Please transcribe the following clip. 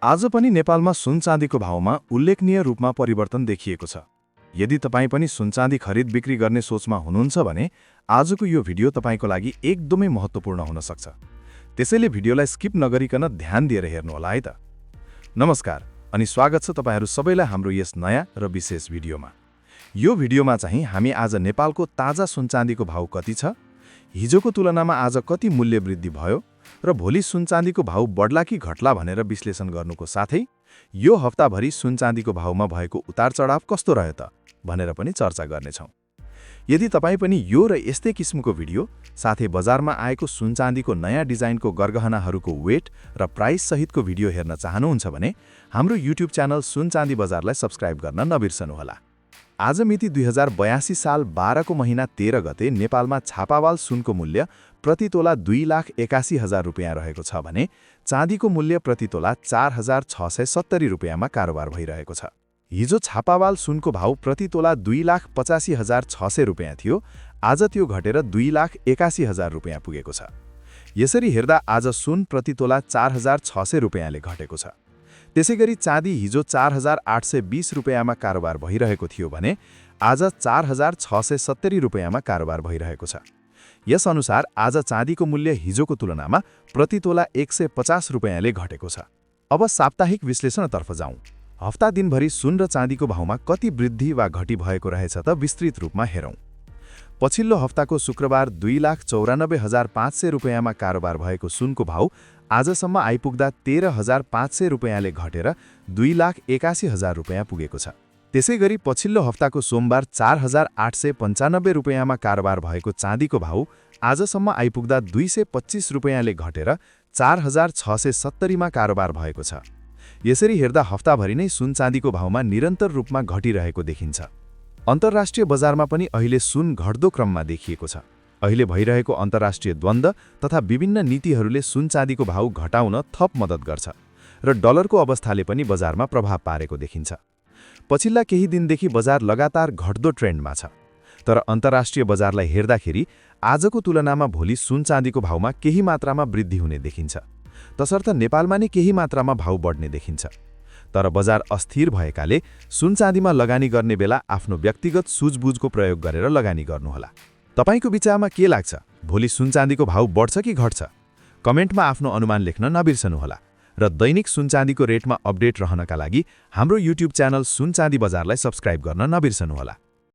आज पनि नेपालमा सुन-चाँदीको भावमा उल्लेखनीय रूपमा परिवर्तन देखिएको छ। यदि तपाईँ पनि सुन-चाँदी खरिद बिक्री गर्ने सोचमा हुनुहुन्छ भने आजको यो भिडियो तपाईँको लागि एकदमै महत्त्वपूर्ण हुन सक्छ। त्यसैले भिडियोलाई स्किप नगरिकन ध्यान दिएर हेर्नुहोला है त। नमस्कार अनि स्वागत छ तपाईहरू सबैलाई हाम्रो यस नयाँ र विशेष भिडियोमा। यो भिडियोमा चाहिँ हामी आज नेपालको ताजा सुन-चाँदीको भाव कति छ, हिजोको तुलनामा आज कति मूल्य वृद्धि भयो र भोलि सुन-चाँदीको भाव बढ्ला कि घट्ला भनेर विश्लेषण गर्नुको साथै यो हप्ताभरि सुन-चाँदीको भावमा भएको उतार-चढाव कस्तो रह्यो त भनेर पनि चर्चा गर्नेछौँ। यदि तपाईँ पनि यो र यस्तै किसिमको भिडियो साथै बजारमा आएको सुन-चाँदीको नयाँ डिजाइनको गरगहनाहरूको वेट र प्राइस सहितको भिडियो हेर्न चाहनुहुन्छ भने हाम्रो युट्युब च्यानल सुन-चाँदी बजारलाई सब्स्क्राइब गर्न नबिर्सनुहोला। आज मिति 2082 साल 12 को महिना 13 गते नेपालमा छापावाल सुनको मूल्य प्रति तोला 2,81,000 रुपियाँ रहेको छ भने चाँदीको मूल्य प्रति तोला 4,670 रुपियाँमा कारोबार भइरहेको छ। हिजो छापावाल सुनको भाव प्रति तोला 2,85,600 रुपियाँ थियो, आज त्यो घटेर 2,81,000 रुपियाँ पुगेको छ। यसरी हेर्दा आज सुन प्रति तोला 4,600 रुपियाँले घटेको छ। त्यसैगरी चाँदी हिजो 4,820 रुपियाँमा कारोबार भइरहेको थियो भने आज 4,670 रुपियाँमा कारोबार भइरहेको छ। यस अनुसार आज चाँदीको मूल्य हिजोको तुलनामा प्रति तोला 150 रुपियाँले घटेको छ। अब साप्ताहिक विश्लेषणतर्फ जाउँ। हप्ता दिनभरि सुन र चाँदीको भावमा कति वृद्धि वा घटी भएको रहेछ त विस्तृत रूपमा हेरौँ। पछिल्लो हप्ताको शुक्रबार 2,94,500 रुपियाँमा कारोबार भएको सुनको भाव आजसम्म आइपुग्दा 13,500 रुपियाँले घटेर 2,81,000 रुपियाँ पुगेको छ। त्यसैगरी पछिल्लो हप्ताको सोमबार 4,895 रुपियाँमा कारोबार भएको चाँदीको भाव आजसम्म आइपुग्दा 225 रुपियाँले घटेर 4,670 मा कारोबार भएको छ। यसरी हेर्दा हप्ताभरि नै सुन चाँदीको भावमा निरन्तर रूपमा घटिरहेको देखिन्छ। अन्तर्राष्ट्रिय बजारमा पनि अहिले सुन घट्दो क्रममा देखिएको छ। अहिले भइरहेको अन्तर्राष्ट्रिय द्वन्द्व तथा विभिन्न नीतिहरूले सुन चाँदीको भाव घटाउन थप मद्दत गर्छ र डलरको अवस्थाले पनि बजारमा प्रभाव पारेको देखिन्छ। पछिल्ला केही दिनदेखि बजार लगातार घट्दो ट्रेन्डमा छ, तर अन्तर्राष्ट्रिय बजारलाई हेर्दाखेरि आजको तुलनामा भोलि सुन चाँदीको भावमा केही मात्रामा वृद्धि हुने देखिन्छ, तसर्थ नेपालमा नै केही मात्रामा भाव बढ्ने देखिन्छ। तर बजार अस्थिर भएकाले सुन चाँदीमा लगानी गर्ने बेला आफ्नो व्यक्तिगत सुझबुझको प्रयोग गरेर लगानी गर्नुहोला। तपाईको विचारमा के लाग्छ, भोलि सुन चाँदीको भाव बढ्छ कि घट्छ? कमेन्टमा आफ्नो अनुमान लेख्न नबिर्सनुहोला र दैनिक सुन चाँदीको रेटमा अपडेट रहनका लागि हाम्रो युट्युब च्यानल सुन चाँदी बजारलाई सब्स्क्राइब गर्न नबिर्सनुहोला।